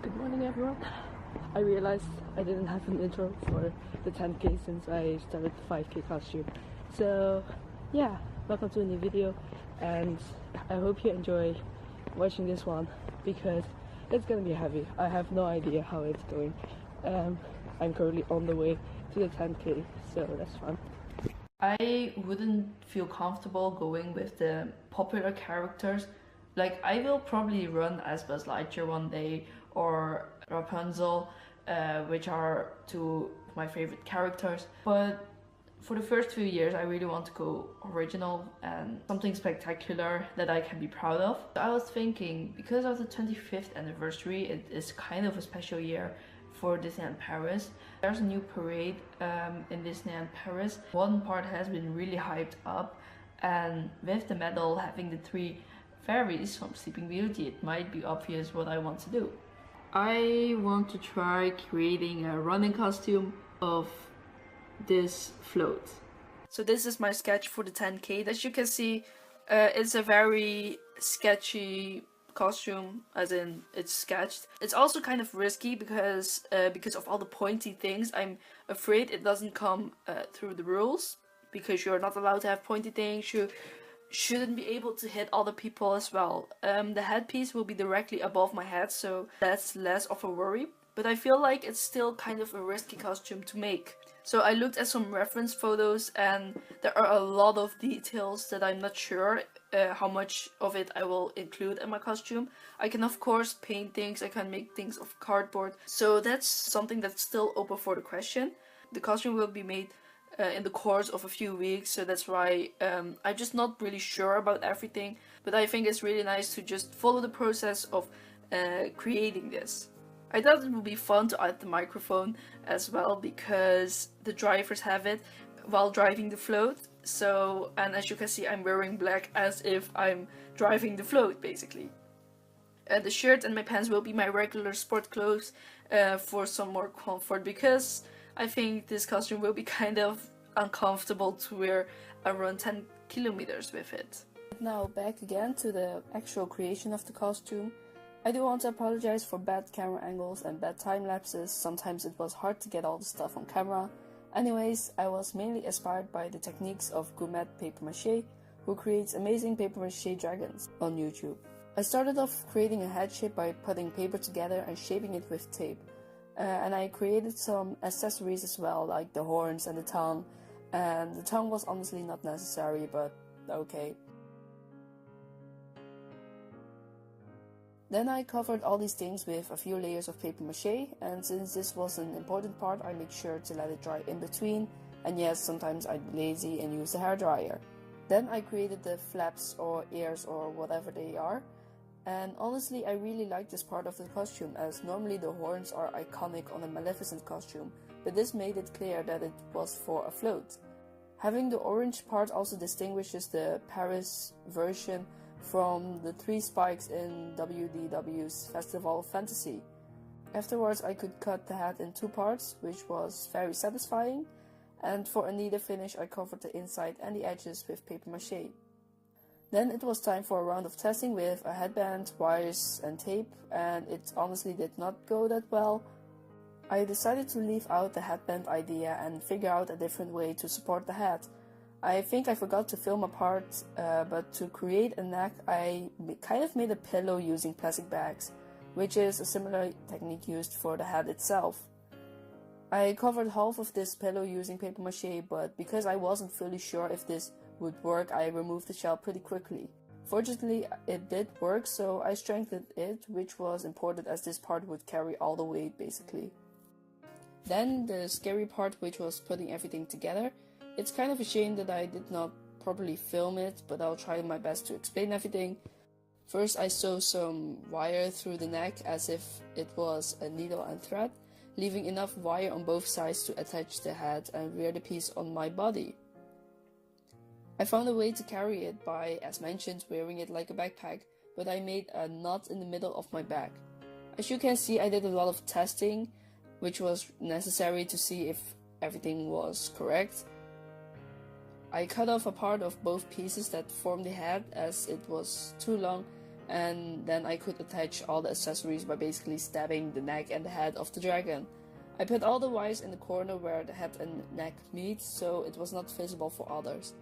Good morning, everyone. I realized I didn't have an intro for the 10K since I started the 5K costume. So, yeah, welcome to a new video, and I hope you enjoy watching this one because it's gonna be heavy. I have no idea how it's going. I'm currently on the way to the 10K, so that's fun. I wouldn't feel comfortable going with the popular characters. Like, I will probably run as Buzz Lightyear one day, or Rapunzel, which are two of my favorite characters. But for the first few years, I really want to go original and something spectacular that I can be proud of. I was thinking, because of the 25th anniversary, it is kind of a special year for Disneyland Paris. There's a new parade in Disneyland Paris. One part has been really hyped up, and with the medal having the three fairies from Sleeping Beauty, it might be obvious what I want to do. I want to try creating a running costume of this float. So this is my sketch for the 10K. As you can see, it's a very sketchy costume, as in it's sketched. It's also kind of risky because of all the pointy things. I'm afraid it doesn't come through the rules, because you're not allowed to have pointy things. You shouldn't be able to hit other people as well. The headpiece will be directly above my head, so that's less of a worry. But I feel like it's still kind of a risky costume to make. So I looked at some reference photos, and there are a lot of details that I'm not sure how much of it I will include in my costume. I can of course paint things, I can make things of cardboard, so that's something that's still open for the question. The costume will be made in the course of a few weeks, so that's why I'm just not really sure about everything, but I think it's really nice to just follow the process of creating this. I thought it would be fun to add the microphone as well, because the drivers have it while driving the float. So, and as you can see, I'm wearing black as if I'm driving the float basically. The shirt and my pants will be my regular sport clothes for some more comfort, because I think this costume will be kind of uncomfortable to wear around 10 kilometers with it. Now back again to the actual creation of the costume. I do want to apologize for bad camera angles and bad time lapses. Sometimes it was hard to get all the stuff on camera. Anyways, I was mainly inspired by the techniques of Gourmet Paper Mache, who creates amazing paper mache dragons on YouTube. I started off creating a head shape by putting paper together and shaping it with tape. And I created some accessories as well, like the horns and the tongue. And the tongue was honestly not necessary, but okay. Then I covered all these things with a few layers of paper mache, and since this was an important part, I made sure to let it dry in between. And yes, sometimes I'd be lazy and use the hairdryer. Then I created the flaps or ears or whatever they are. And honestly, I really like this part of the costume, as normally the horns are iconic on a Maleficent costume, but this made it clear that it was for a float. Having the orange part also distinguishes the Paris version from the 3 spikes in WDWs Festival of Fantasy. Afterwards, I could cut the hat in 2 parts, which was very satisfying, and for a neater finish I covered the inside and the edges with paper mache. Then it was time for a round of testing with a headband, wires and tape, and it honestly did not go that well. I decided to leave out the headband idea and figure out a different way to support the hat. I think I forgot to film a part, but to create a neck I kind of made a pillow using plastic bags, which is a similar technique used for the hat itself. I covered half of this pillow using paper mache, but because I wasn't fully sure if this would work, I removed the shell pretty quickly. Fortunately, it did work, so I strengthened it, which was important as this part would carry all the weight basically. Then the scary part, which was putting everything together. It's kind of a shame that I did not properly film it, but I'll try my best to explain everything. First, I sew some wire through the neck as if it was a needle and thread, leaving enough wire on both sides to attach the head and wear the piece on my body. I found a way to carry it by, as mentioned, wearing it like a backpack, but I made a knot in the middle of my back. As you can see, I did a lot of testing, which was necessary to see if everything was correct. I cut off a part of both pieces that formed the head, as it was too long and then I could attach all the accessories by basically stabbing the neck and the head of the dragon. I put all the wires in the corner where the head and neck meet, so it was not visible for others.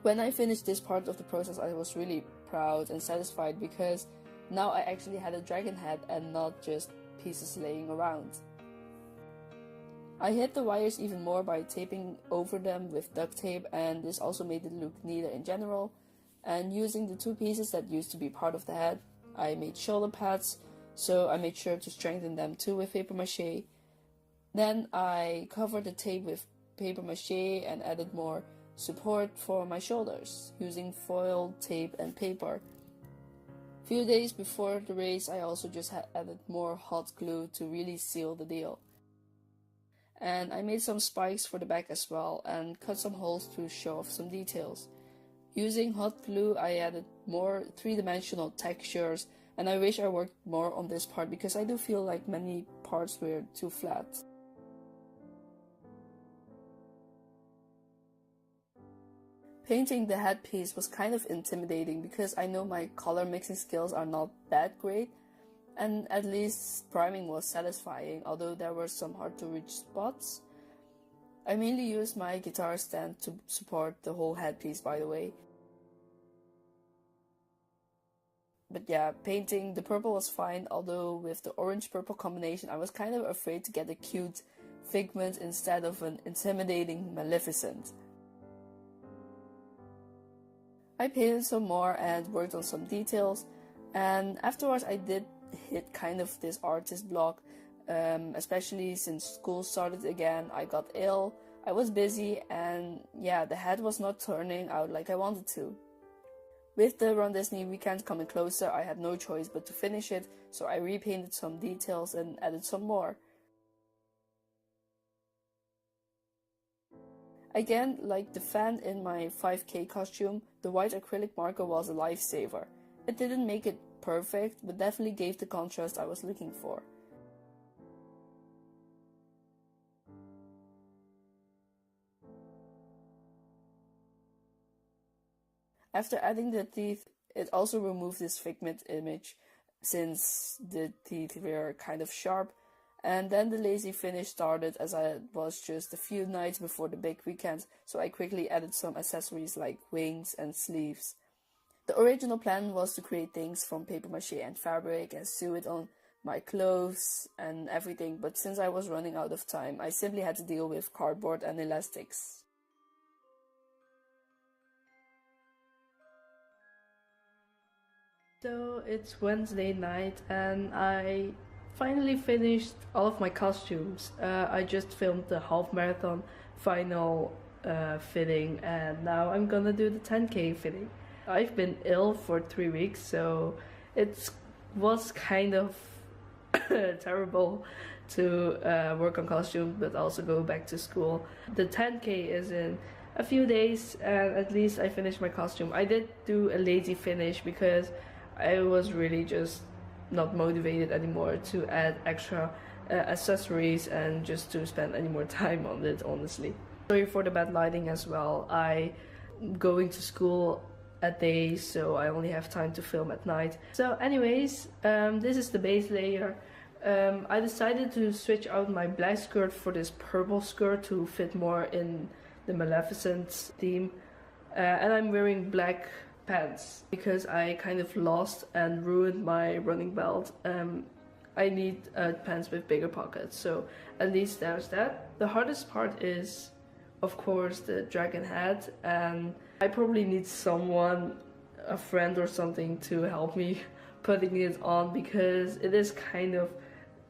When I finished this part of the process, I was really proud and satisfied because now I actually had a dragon head and not just pieces laying around. I hid the wires even more by taping over them with duct tape, and this also made it look neater in general. And using the two pieces that used to be part of the head, I made shoulder pads, so I made sure to strengthen them too with paper mache. Then I covered the tape with paper mache and added more support for my shoulders using foil, tape and paper. Few days before the race, I also just added more hot glue to really seal the deal. And I made some spikes for the back as well and cut some holes to show off some details. Using hot glue, I added more three-dimensional textures, and I wish I worked more on this part because I do feel like many parts were too flat. Painting the headpiece was kind of intimidating because I know my color mixing skills are not that great, and at least priming was satisfying, although there were some hard to reach spots. I mainly used my guitar stand to support the whole headpiece, by the way. But yeah, painting the purple was fine, although with the orange-purple combination I was kind of afraid to get a cute figment instead of an intimidating Maleficent. I painted some more and worked on some details, and afterwards I did hit kind of this artist block, especially since school started again. I got ill, I was busy, and yeah, the head was not turning out like I wanted to. With the RunDisney weekend coming closer, I had no choice but to finish it, so I repainted some details and added some more. Again, like the fan in my 5K costume, the white acrylic marker was a lifesaver. It didn't make it perfect, but definitely gave the contrast I was looking for. After adding the teeth, it also removed this figment image since the teeth were kind of sharp. And then the lazy finish started, as I was just a few nights before the big weekend, so I quickly added some accessories like wings and sleeves. The original plan was to create things from paper mache and fabric and sew it on my clothes and everything, but since I was running out of time, I simply had to deal with cardboard and elastics. So it's Wednesday night and I finally finished all of my costumes. I just filmed the half marathon final fitting, and now I'm gonna do the 10K fitting. I've been ill for 3 weeks, so it was kind of terrible to work on costumes but also go back to school. The 10K is in a few days and at least I finished my costume. I did do a lazy finish because I was really just not motivated anymore to add extra accessories and just to spend any more time on it, honestly. Sorry for the bad lighting as well. I'm going to school at day, so I only have time to film at night. So anyways, this is the base layer. I decided to switch out my black skirt for this purple skirt to fit more in the Maleficent theme, and I'm wearing black pants because I kind of lost and ruined my running belt. I need pants with bigger pockets, so at least there's that. The hardest part is, of course, the dragon head, and I probably need someone, a friend or something, to help me putting it on because it is kind of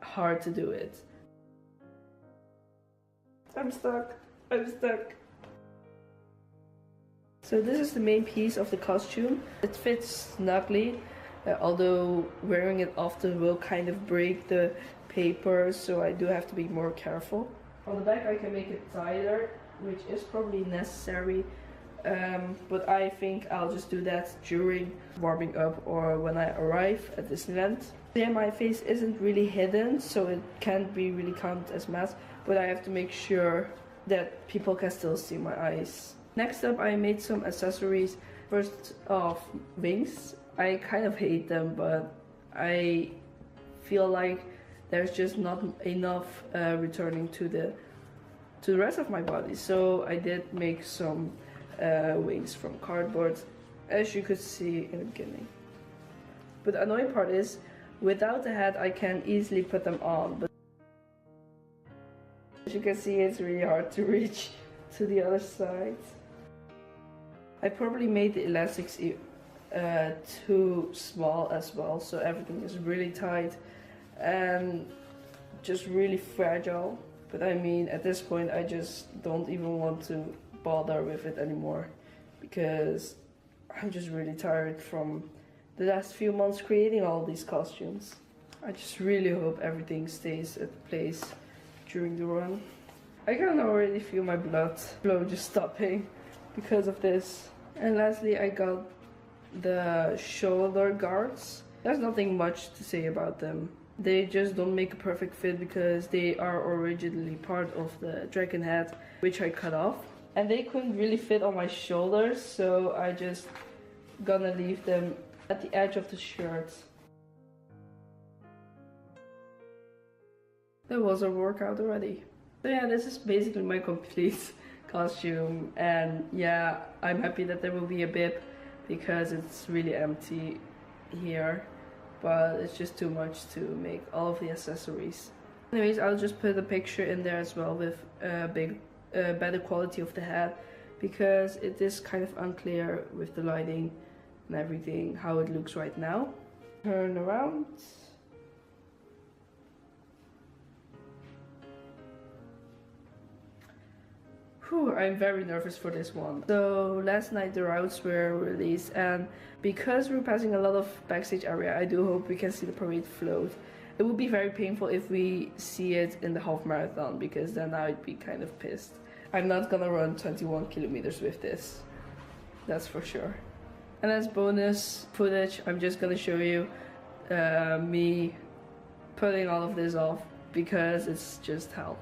hard to do it. I'm stuck. So this is the main piece of the costume. It fits snugly, although wearing it often will kind of break the paper, so I do have to be more careful. On the back I can make it tighter, which is probably necessary, but I think I'll just do that during warming up or when I arrive at Disneyland. Yeah, my face isn't really hidden, so it can't be really counted as mask, but I have to make sure that people can still see my eyes. Next up, I made some accessories. First off, wings. I kind of hate them, but I feel like there's just not enough returning to the rest of my body. So I did make some wings from cardboard, as you could see in the beginning. But the annoying part is, without the hat I can easily put them on, but as you can see, it's really hard to reach to the other side. I probably made the elastics too small as well, so everything is really tight and just really fragile. But I mean, at this point I just don't even want to bother with it anymore, because I'm just really tired from the last few months creating all these costumes. I just really hope everything stays at place during the run. I can already feel my blood flow just stopping because of this. And lastly, I got the shoulder guards. There's nothing much to say about them. They just don't make a perfect fit because they are originally part of the dragon head, which I cut off. And they couldn't really fit on my shoulders, so I just gonna leave them at the edge of the shirt. That was a workout already. So yeah, this is basically my complete costume, and yeah, I'm happy that there will be a bib because it's really empty here, but it's just too much to make all of the accessories. Anyways, I'll just put a picture in there as well with better quality of the head, because it is kind of unclear with the lighting and everything how it looks right now. Turn around. Whew, I'm very nervous for this one. So last night the routes were released, and because we're passing a lot of backstage area, I do hope we can see the parade float. It would be very painful if we see it in the half marathon, because then I'd be kind of pissed. I'm not gonna run 21 kilometers with this, that's for sure. And as bonus footage, I'm just gonna show you me putting all of this off, because it's just hell.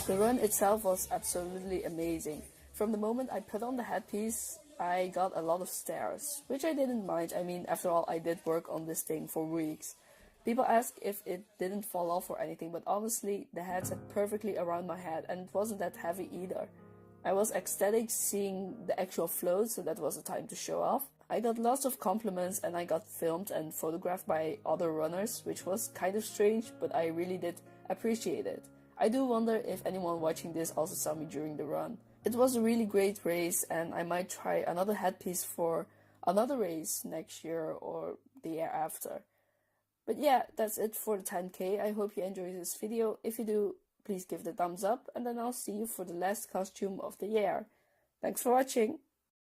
The run itself was absolutely amazing. From the moment I put on the headpiece, I got a lot of stares, which I didn't mind. I mean, after all, I did work on this thing for weeks. People ask if it didn't fall off or anything, but honestly, the head sat perfectly around my head, and it wasn't that heavy either. I was ecstatic seeing the actual float, so that was the time to show off. I got lots of compliments, and I got filmed and photographed by other runners, which was kind of strange, but I really did appreciate it. I do wonder if anyone watching this also saw me during the run. It was a really great race, and I might try another headpiece for another race next year or the year after. But yeah, that's it for the 10K. I hope you enjoyed this video. If you do, please give it a thumbs up, and then I'll see you for the last costume of the year. Thanks for watching!